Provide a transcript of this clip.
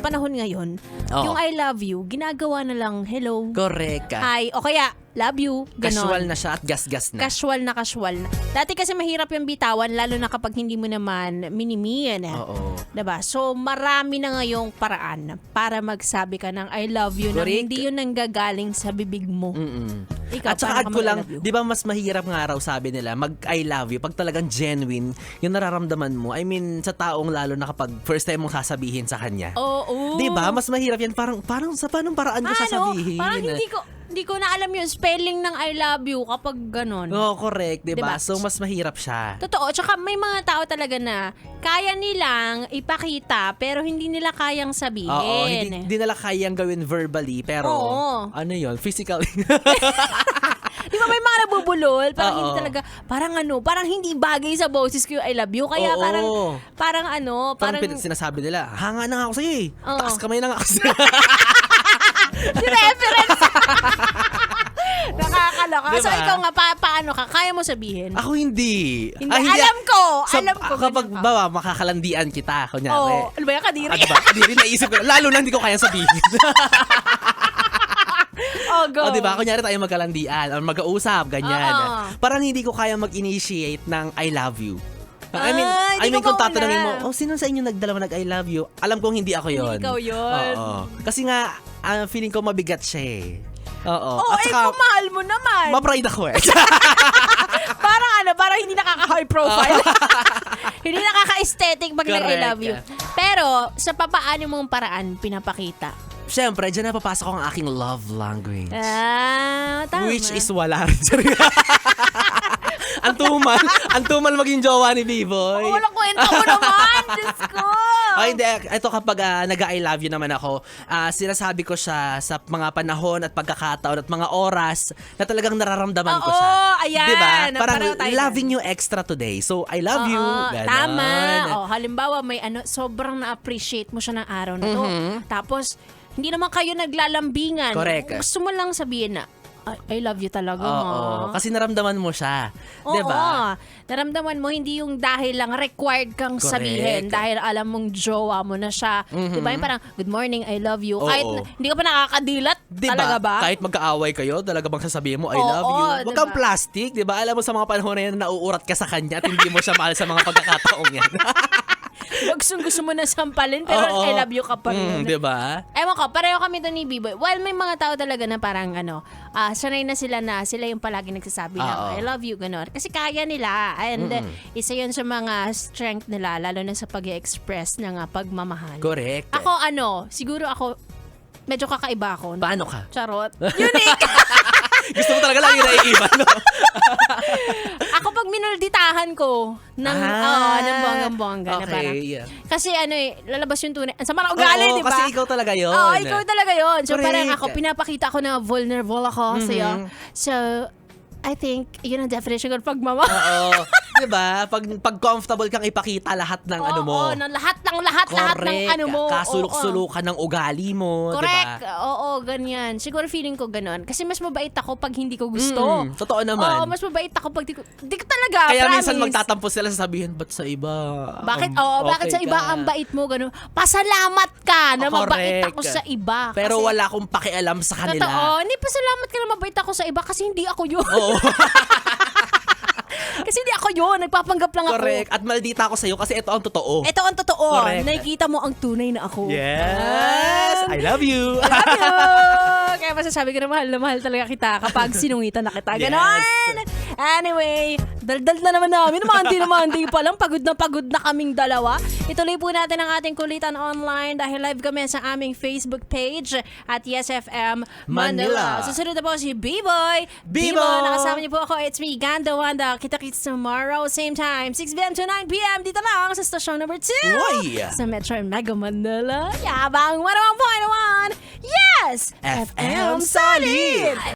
panahon ngayon, yung I love you, ginagawa na lang, hello, Correct ka. hi, o kaya, love you, ganon. Casual na siya at gas-gas na. Casual na casual na. Dati kasi mahirap yung bitawan, lalo na kapag hindi mo naman minimiyan. Oo. Diba? So, marami na ngayong paraan para magsabi ka ng I love you na Correct. hindi yun nanggagaling sa bibig mo. Ikaw, At saka paano add ka ko lang, mag-I love you? di ba mas mahirap nga raw sabi nila, mag I love you, pag talagang genuine, yung nararamdaman mo, I mean, sa taong lalo na kapag first time mong sasabihin sa kanya. Oo. Di ba? Mas mahirap yan, parang sa paanong paraan ko sasabihin? Parang hindi ko na alam yung spelling ng I love you kapag ganon. Oo, correct, di ba? Diba? So, mas mahirap siya. Totoo. Tsaka may mga tao talaga na kaya nilang ipakita pero hindi nila kayang sabihin. Oo, hindi nila kayang gawin verbally, pero ano yun, physically. Di ba may mga nabubulol? Parang hindi Oo. talaga, parang hindi bagay sa boses ko yung I love you. Kaya Oo. parang Sinasabi nila, hanga na nga ako sa'yo eh. Oo. Taas kamay na nga ako sa'yo. si reference. Nakakaloka. Diba? So ikaw nga, paano ka? Kaya mo sabihin? Ako hindi. Hindi. Alam ko. Kapag ganun ka. ba, makakalandian kita, kunyari. Oo. Ano ba yan, kadiri? Diba? Kadiri, naisip ko. Lalo na hindi ko kaya sabihin. Oh, go. O, diba? Kunyari tayo magkalandian or mag-uusap, ganyan. Oo. Parang hindi ko kaya mag-initiate ng I love you. Hindi ko kung tatanungin mauna. mo, sino sa inyo nagdalawa nag-I love you? Alam kong hindi ako yon. Hindi ikaw yun. Oo. Kasi nga, feeling ko mabigat siya eh. Oo. Oo, kung mahal mo naman. Ma-pride ako eh. Parang hindi nakaka-high profile. Hindi nakaka-aesthetic pag nag-I Correct. love you. Pero, sa papaano mong paraan pinapakita? Siyempre, dyan napapasok ang aking love language. Tama. Which is wala rin. Ang tumal maging jowa ni B-Boy. Walang kwenta mo naman, Diyos ko. Ay, hindi. Ito kapag nag-I love you naman ako, sinasabi ko siya sa mga panahon at pagkakataon at mga oras na talagang nararamdaman ko siya. Oo, ayan. Diba? Parang Pareho tayo loving you extra today. So, I love you. Ganon. Tama. Halimbawa, may sobrang na-appreciate mo siya ng araw na to. Tapos, hindi naman kayo naglalambingan. Correct. Gusto mo lang sabihin na, I love you talaga, Oo. ma. Kasi naramdaman mo siya. Oo. Diba? Naramdaman mo, hindi yung dahil lang required kang Correct. sabihin dahil alam mong jowa mo na siya. Diba? Yung parang, good morning, I love you. Oo. Kahit hindi ka pa nakakadilat. Diba? Talaga ba? Kahit magkaaway kayo, talaga bang sasabihin mo, I Oo, love you? Huwag diba? kang plastic, diba? Alam mo sa mga panahon na yan, nauurat ka sa kanya at hindi mo siya mahal sa mga pagkakataong yan. Gusto mo na sampalin, pero Oo. I love you ka pa rin. Diba? Ewan ko, pareho kami doon ni B-Boy. Well, may mga tao talaga na parang sanay na sila yung palagi nagsasabi ng Oo. I love you, gano'n. Kasi kaya nila. And isa yun sa mga strength nila, lalo na sa pag-express ng pagmamahal. Correct. Ako siguro ako, medyo kakaiba ako. Paano ka? Charot. Unique! Gusto mo talaga lang yung naiiba, no? Ako pag minulditahan ko ng bonggang-bongga na parang. yeah. Kasi lalabas yung tunay. Ang sama na ugali, Oo, di ba? kasi ikaw talaga yun. Oo, ikaw talaga yun. So Correct. parang ako, pinapakita ko na vulnerable ako sa'yo. So, I think, yun ang definition ko ng pagmamahal. Oo. Diba? Pag comfortable kang ipakita lahat ng ano mo. Oo, lahat ng ano mo. Kasulok-sulukan ng ugali mo. Correct. Diba? Oo, ganyan. Siguro feeling ko ganon. Kasi mas mabait ako pag hindi ko gusto. Totoo naman. Oo, mas mabait ako pag di ko talaga, Kaya promise. minsan magtatampo sila sasabihin, ba't sa iba? Bakit? Bakit okay sa iba ka?" ang bait mo? Ganun. Pasalamat ka na mabait Correct. ako sa iba. Pero kasi, wala akong pakialam sa kanila. Totoo. Hindi, pasalamat ka na mabait ako sa iba kasi hindi ako yun. Oo. Kasi hindi ako yun. Nagpapanggap lang ako. Correct. At maldita ako sa'yo kasi ito ang totoo. Ito ang totoo. Correct. Nakikita mo ang tunay na ako. Yes! I love you! I love you! Kaya masasabi ko na mahal talaga kita kapag sinungitan na kita. Ganon! Yes. Anyway, daldal na naman namin. Mandi pa lang. Pagod na kaming dalawa. Ituloy po natin ang ating kulitan online dahil live kami sa aming Facebook page at YesFM Manila. Manila. Susunod na po si B-Boy. Bibo! Nakasama niyo po ako. It's me, Ganda Wanda. Kita-kits tomorrow, same time, 6 p.m. to 9 p.m. Dito lang sa stasyon number 2. Uy! Sa Metro Mega Manila. Yabang 101.1. Yes! FM Solid!